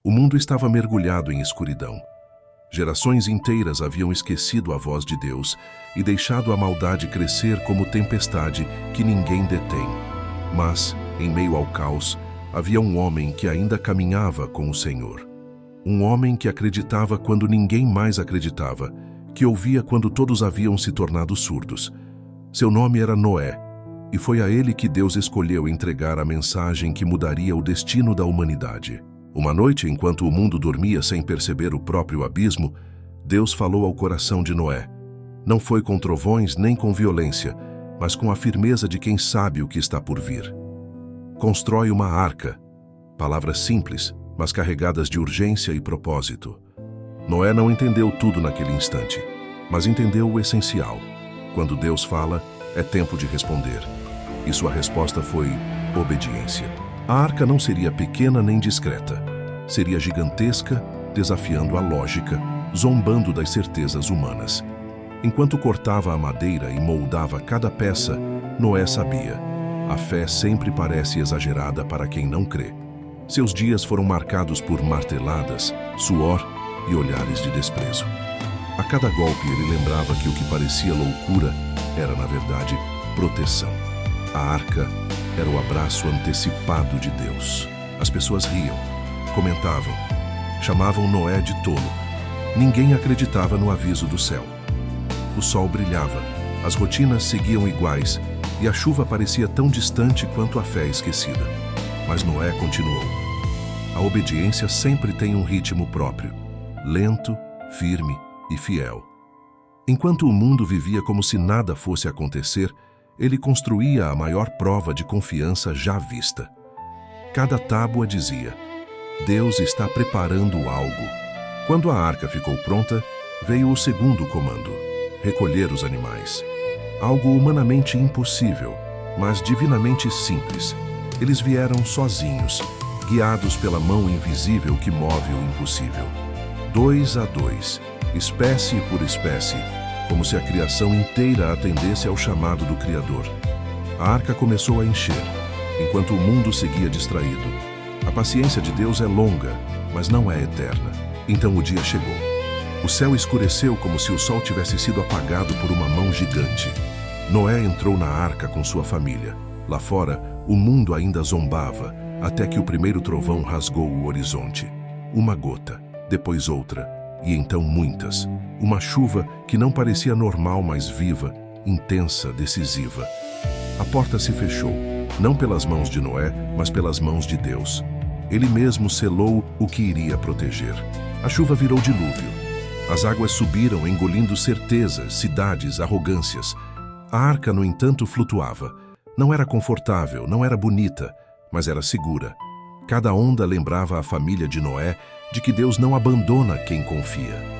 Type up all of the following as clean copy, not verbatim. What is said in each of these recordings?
O mundo estava mergulhado em escuridão. Gerações inteiras haviam esquecido a voz de Deus e deixado a maldade crescer como tempestade que ninguém detém. Mas, em meio ao caos, havia um homem que ainda caminhava com o Senhor. Um homem que acreditava quando ninguém mais acreditava, que ouvia quando todos haviam se tornado surdos. Seu nome era Noé, e foi a ele que Deus escolheu entregar a mensagem que mudaria o destino da humanidade. Uma noite, enquanto o mundo dormia sem perceber o próprio abismo, Deus falou ao coração de Noé. Não foi com trovões nem com violência, mas com a firmeza de quem sabe o que está por vir. Constrói uma arca. Palavras simples, mas carregadas de urgência e propósito. Noé não entendeu tudo naquele instante, mas entendeu o essencial. Quando Deus fala, é tempo de responder. E sua resposta foi obediência. A arca não seria pequena nem discreta. Seria gigantesca, desafiando a lógica, zombando das certezas humanas. Enquanto cortava a madeira e moldava cada peça, Noé sabia: a fé sempre parece exagerada para quem não crê. Seus dias foram marcados por marteladas, suor e olhares de desprezo. A cada golpe ele lembrava que o que parecia loucura era, na verdade, proteção. A arca era o abraço antecipado de Deus. As pessoas riam, comentavam, chamavam Noé de tolo. Ninguém acreditava no aviso do céu. O sol brilhava, as rotinas seguiam iguais e a chuva parecia tão distante quanto a fé esquecida. Mas Noé continuou. A obediência sempre tem um ritmo próprio, lento, firme e fiel. Enquanto o mundo vivia como se nada fosse acontecer, ele construía a maior prova de confiança já vista. Cada tábua dizia: Deus está preparando algo. Quando a arca ficou pronta, veio o segundo comando: recolher os animais. Algo humanamente impossível, mas divinamente simples. Eles vieram sozinhos, guiados pela mão invisível que move o impossível. 2 a 2, espécie por espécie, como se a criação inteira atendesse ao chamado do Criador. A arca começou a encher, enquanto o mundo seguia distraído. A paciência de Deus é longa, mas não é eterna. Então o dia chegou. O céu escureceu como se o sol tivesse sido apagado por uma mão gigante. Noé entrou na arca com sua família. Lá fora, o mundo ainda zombava, até que o primeiro trovão rasgou o horizonte. Uma gota, depois outra, e então muitas. Uma chuva que não parecia normal, mas viva, intensa, decisiva. A porta se fechou, não pelas mãos de Noé, mas pelas mãos de Deus. Ele mesmo selou o que iria proteger. A chuva virou dilúvio. As águas subiram, engolindo certezas, cidades, arrogâncias. A arca, no entanto, flutuava. Não era confortável, não era bonita, mas era segura. Cada onda lembrava a família de Noé de que Deus não abandona quem confia.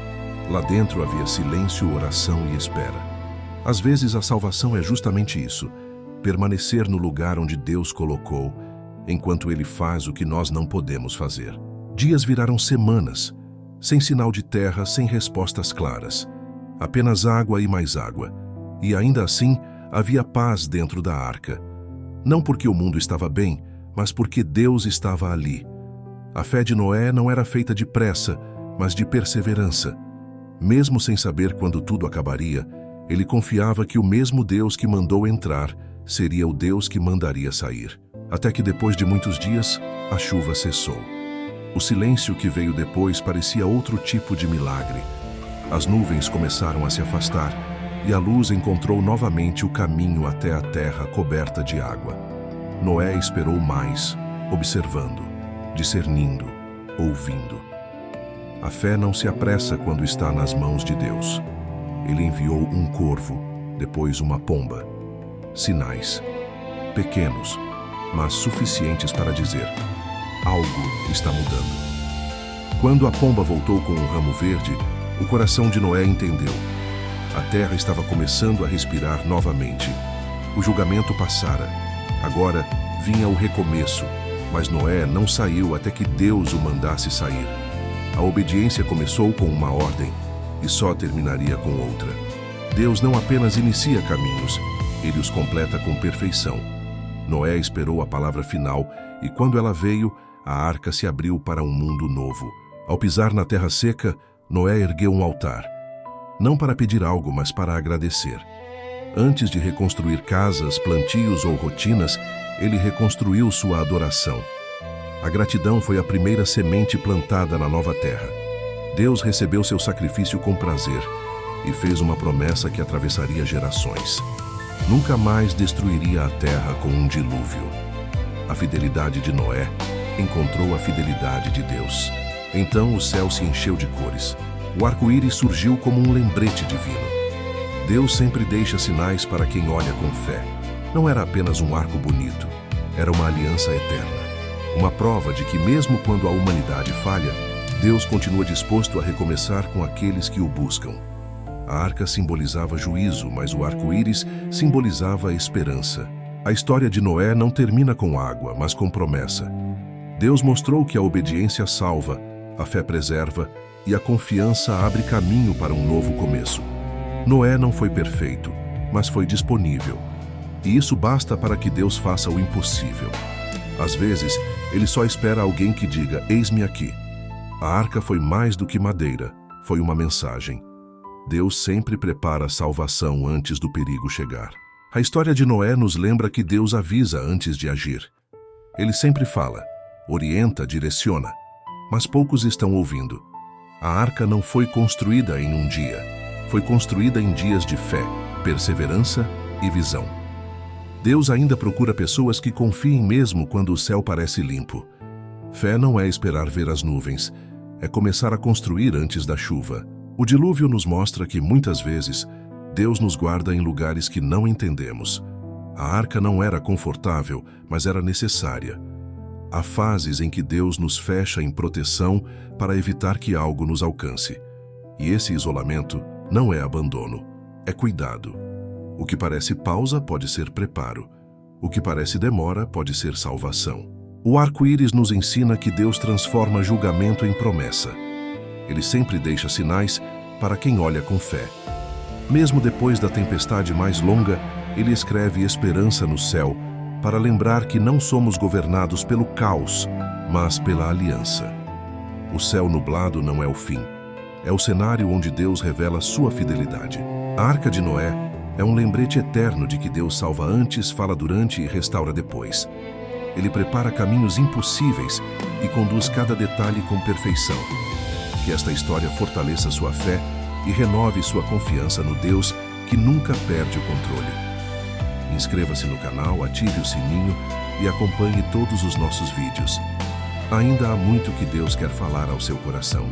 Lá dentro havia silêncio, oração e espera. Às vezes a salvação é justamente isso: permanecer no lugar onde Deus colocou, enquanto Ele faz o que nós não podemos fazer. Dias viraram semanas, sem sinal de terra, sem respostas claras. Apenas água e mais água. E ainda assim, havia paz dentro da arca. Não porque o mundo estava bem, mas porque Deus estava ali. A fé de Noé não era feita de pressa, mas de perseverança. Mesmo sem saber quando tudo acabaria, ele confiava que o mesmo Deus que mandou entrar seria o Deus que mandaria sair. Até que depois de muitos dias, a chuva cessou. O silêncio que veio depois parecia outro tipo de milagre. As nuvens começaram a se afastar e a luz encontrou novamente o caminho até a terra coberta de água. Noé esperou mais, observando, discernindo, ouvindo. A fé não se apressa quando está nas mãos de Deus. Ele enviou um corvo, depois uma pomba. Sinais, pequenos, mas suficientes para dizer: algo está mudando. Quando a pomba voltou com um ramo verde, o coração de Noé entendeu. A terra estava começando a respirar novamente. O julgamento passara. Agora vinha o recomeço, mas Noé não saiu até que Deus o mandasse sair. A obediência começou com uma ordem e só terminaria com outra. Deus não apenas inicia caminhos, Ele os completa com perfeição. Noé esperou a palavra final e, quando ela veio, a arca se abriu para um mundo novo. Ao pisar na terra seca, Noé ergueu um altar. Não para pedir algo, mas para agradecer. Antes de reconstruir casas, plantios ou rotinas, ele reconstruiu sua adoração. A gratidão foi a primeira semente plantada na nova terra. Deus recebeu seu sacrifício com prazer e fez uma promessa que atravessaria gerações. Nunca mais destruiria a terra com um dilúvio. A fidelidade de Noé encontrou a fidelidade de Deus. Então o céu se encheu de cores. O arco-íris surgiu como um lembrete divino. Deus sempre deixa sinais para quem olha com fé. Não era apenas um arco bonito, era uma aliança eterna. Uma prova de que mesmo quando a humanidade falha, Deus continua disposto a recomeçar com aqueles que o buscam. A arca simbolizava juízo, mas o arco-íris simbolizava a esperança. A história de Noé não termina com água, mas com promessa. Deus mostrou que a obediência salva, a fé preserva e a confiança abre caminho para um novo começo. Noé não foi perfeito, mas foi disponível. E isso basta para que Deus faça o impossível. Às vezes, ele só espera alguém que diga, eis-me aqui. A arca foi mais do que madeira, foi uma mensagem. Deus sempre prepara a salvação antes do perigo chegar. A história de Noé nos lembra que Deus avisa antes de agir. Ele sempre fala, orienta, direciona, mas poucos estão ouvindo. A arca não foi construída em um dia, foi construída em dias de fé, perseverança e visão. Deus ainda procura pessoas que confiem mesmo quando o céu parece limpo. Fé não é esperar ver as nuvens, é começar a construir antes da chuva. O dilúvio nos mostra que, muitas vezes, Deus nos guarda em lugares que não entendemos. A arca não era confortável, mas era necessária. Há fases em que Deus nos fecha em proteção para evitar que algo nos alcance. E esse isolamento não é abandono, é cuidado. O que parece pausa pode ser preparo. O que parece demora pode ser salvação. O arco-íris nos ensina que Deus transforma julgamento em promessa. Ele sempre deixa sinais para quem olha com fé. Mesmo depois da tempestade mais longa, ele escreve esperança no céu para lembrar que não somos governados pelo caos, mas pela aliança. O céu nublado não é o fim. É o cenário onde Deus revela sua fidelidade. A Arca de Noé é um lembrete eterno de que Deus salva antes, fala durante e restaura depois. Ele prepara caminhos impossíveis e conduz cada detalhe com perfeição. Que esta história fortaleça sua fé e renove sua confiança no Deus que nunca perde o controle. Inscreva-se no canal, ative o sininho e acompanhe todos os nossos vídeos. Ainda há muito que Deus quer falar ao seu coração.